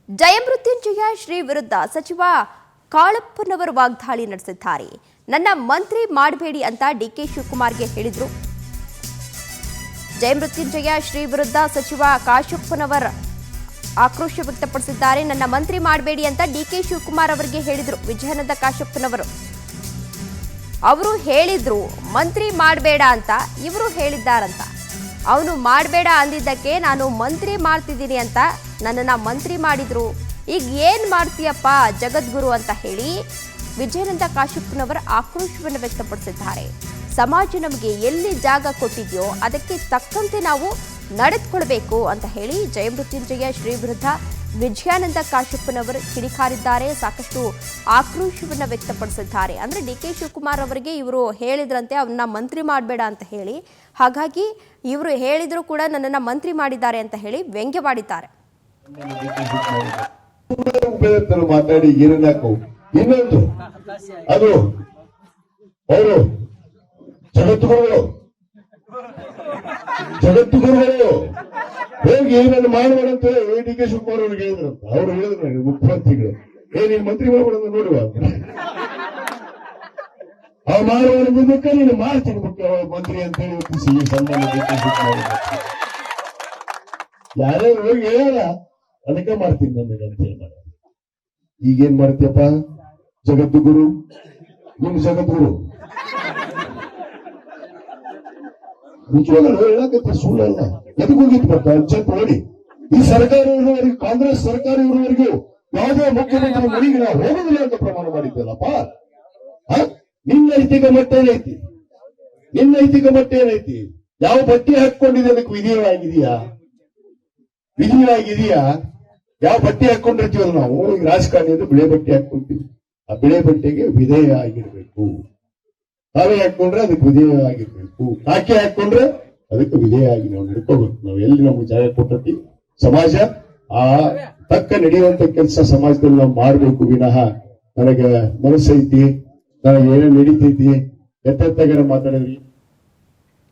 ಜಯಮೃತ್ಯುಂಜಯ ಶ್ರೀ ವಿರುದ್ಧ ಸಚಿವ ಕಾಳಪ್ಪನವರು ವಾಗ್ದಾಳಿ ನಡೆಸಿದ್ದಾರೆ. ನನ್ನ ಮಂತ್ರಿ ಮಾಡಬೇಡಿ ಅಂತ ಡಿಕೆ ಶಿವಕುಮಾರ್ಗೆ ಹೇಳಿದ್ರು. ಜಯಮೃತ್ಯುಂಜಯ ಶ್ರೀ ವಿರುದ್ಧ ಸಚಿವ ಕಾಶಪ್ಪನವರ್ ಆಕ್ರೋಶ ವ್ಯಕ್ತಪಡಿಸಿದ್ದಾರೆ. ನನ್ನ ಮಂತ್ರಿ ಮಾಡಬೇಡಿ ಅಂತ ಡಿಕೆ ಶಿವಕುಮಾರ್ ಅವರಿಗೆ ಹೇಳಿದ್ರು. ವಿಜಯಾನಂದ ಕಾಶಪ್ಪನವರು ಅವರು ಹೇಳಿದ್ರು ಮಂತ್ರಿ ಮಾಡಬೇಡ ಅಂತ, ಇವರು ಹೇಳಿದ್ದಾರಂತ. ಅವನು ಮಾಡಬೇಡ ಅಂದಿದ್ದಕ್ಕೆ ನಾನು ಮಂತ್ರಿ ಮಾಡ್ತಿದ್ದೀನಿ ಅಂತ ನನ್ನನ್ನ ಮಂತ್ರಿ ಮಾಡಿದ್ರು. ಈಗ ಏನ್ ಮಾಡ್ತೀಯಪ್ಪ ಜಗದ್ಗುರು ಅಂತ ಹೇಳಿ ವಿಜಯಾನಂದ ಕಾಶಪ್ಪನವರ ಆಕ್ರೋಶವನ್ನು ವ್ಯಕ್ತಪಡಿಸಿದ್ದಾರೆ. ಸಮಾಜ ನಮಗೆ ಎಲ್ಲಿ ಜಾಗ ಕೊಟ್ಟಿದೆಯೋ ಅದಕ್ಕೆ ತಕ್ಕಂತೆ ನಾವು ನಡೆದುಕೊಳ್ಬೇಕು ಅಂತ ಹೇಳಿ ಜಯಮೃತ್ಯುಂಜಯ ಶ್ರೀ ವಿರುದ್ಧ ವಿಜಯಾನಂದ ಕಾಶಪ್ಪನವರು ಕಿಡಿಕಾರಿದ್ದಾರೆ. ಸಾಕಷ್ಟು ಆಕ್ರೋಶವನ್ನು ವ್ಯಕ್ತಪಡಿಸಿದ್ದಾರೆ. ಅಂದ್ರೆ ಡಿಕೆ ಶಿವಕುಮಾರ್ ಅವರಿಗೆ ಇವರು ಹೇಳಿದ್ರಂತೆ ಅವನ್ನ ಮಂತ್ರಿ ಮಾಡಬೇಡ ಅಂತ ಹೇಳಿ, ಹಾಗಾಗಿ ಇವರು ಹೇಳಿದ್ರು ಕೂಡ ನನ್ನನ್ನ ಮಂತ್ರಿ ಮಾಡಿದ್ದಾರೆ ಅಂತ ಹೇಳಿ ವ್ಯಂಗ್ಯವಾಡಿದ್ದಾರೆ. ಮಾತಾಡಿ ಇನ್ನೊಂದು ಅದು ಅವರು ಜಗದ್ಗುರುಗಳು ಹೋಗಿ ನನ್ನ ಮಾಡಬೇಡಂತ ಡಿ ಕೆ ಶಿವಕುಮಾರ್ ಅವ್ರಿಗೆ ಹೇಳಿದ್ರಂತ. ಅವ್ರು ಹೇಳಿದ್ರು ಮುಖ್ಯಮಂತ್ರಿಗಳು ನೀನ್ ಮಂತ್ರಿ ಮಾಡ್ಬೇಡ ನೋಡುವ ಆ ಮಾಡುವ ಮುಂದಕ್ಕೆ ನೀನು ಮಾಡ್ತೀನಿ ಮುಖ್ಯಮಂತ್ರಿ ಅಂತ ಹೇಳಿ ಸನ್ಮಾನ ಡಿ ಕೆ ಶಿವಕುಮಾರ್ ಯಾರೇ ಹೋಗಿ ಹೇಳಲ್ಲ ಅದಕ್ಕೆ ಮಾಡ್ತೀನಿ ನನಗೆ ಅಂತ ಹೇಳಿ ಮಾಡ. ಈಗೇನ್ ಮಾಡ್ತೀಯಪ್ಪ ಜಗದ್ಗುರು, ನಿಮ್ ಜಗದ್ಗುರು ನಿಜವಾಗ್ಲೂ ಹೇಳಕತ್ತೆ ಸುಳ್ಳಲ್ಲ. ಎದಕ್ಕೆ ಹೋಗಿತ್ತು ಬರ್ತಾ ಅರ್ಜೆಂಟ್ ನೋಡಿ. ಈ ಸರ್ಕಾರ ಇರುವವರೆಗೂ, ಕಾಂಗ್ರೆಸ್ ಸರ್ಕಾರ ಇರುವವರೆಗೂ ಯಾವುದೇ ಮುಖ್ಯಮಂತ್ರಿ ಮನೆಗೆ ನಾವು ಹೋಗುದಿಲ್ಲ ಅಂತ ಪ್ರಮಾಣ ಮಾಡಿದ್ದಲ್ಲಪ್ಪ. ನಿನ್ನ ನೈತಿಕ ಮಟ್ಟ ಏನೈತಿ? ನಿನ್ನ ನೈತಿಕ ಮಟ್ಟ ಏನೈತಿ? ಯಾವ ಬಟ್ಟೆ ಹಾಕೊಂಡಿದೆ ಅದಕ್ಕೆ ವಿಧಿಯಾಗಿದೆಯಾ? ಯಾವ ಬಟ್ಟೆ ಹಾಕೊಂಡಿರ್ತೀವಲ್ಲ ನಾವು, ಈಗ ರಾಜಕಾರಣಿ ಅಂದ್ರೆ ಬಿಳೆ ಬಟ್ಟೆ ಹಾಕೊಂತೀವಿ. ಆ ಬಿಳೆ ಬಟ್ಟೆಗೆ ವಿಧೇಯ ಆಗಿರ್ಬೇಕು. ತಾವೇ ಹಾಕೊಂಡ್ರೆ ಅದಕ್ಕೆ ವಿಧೇಯ ಆಗಿರ್ಬೇಕು. ಹಾಕಿ ಹಾಕೊಂಡ್ರೆ ಅದಕ್ಕೆ ವಿಧೇಯ ಆಗಿ ನಾವು ನಡ್ಕೋಬೇಕು. ನಾವು ಎಲ್ಲಿ ನಮ್ಗೆ ಜಾಗ ಕೊಟ್ಟತಿ ಸಮಾಜ ಆ ತಕ್ಕ ನಡೆಯುವಂತ ಕೆಲಸ ಸಮಾಜದಲ್ಲಿ ನಾವು ಮಾಡ್ಬೇಕು. ವಿನಃ ನನಗೆ ಮನಸ್ಸೈತಿ, ನನಗೆ ಏನೇ ನಡೀತೈತಿ ಎತ್ತಾಗ ಮಾತಾಡಿದ್ರಿ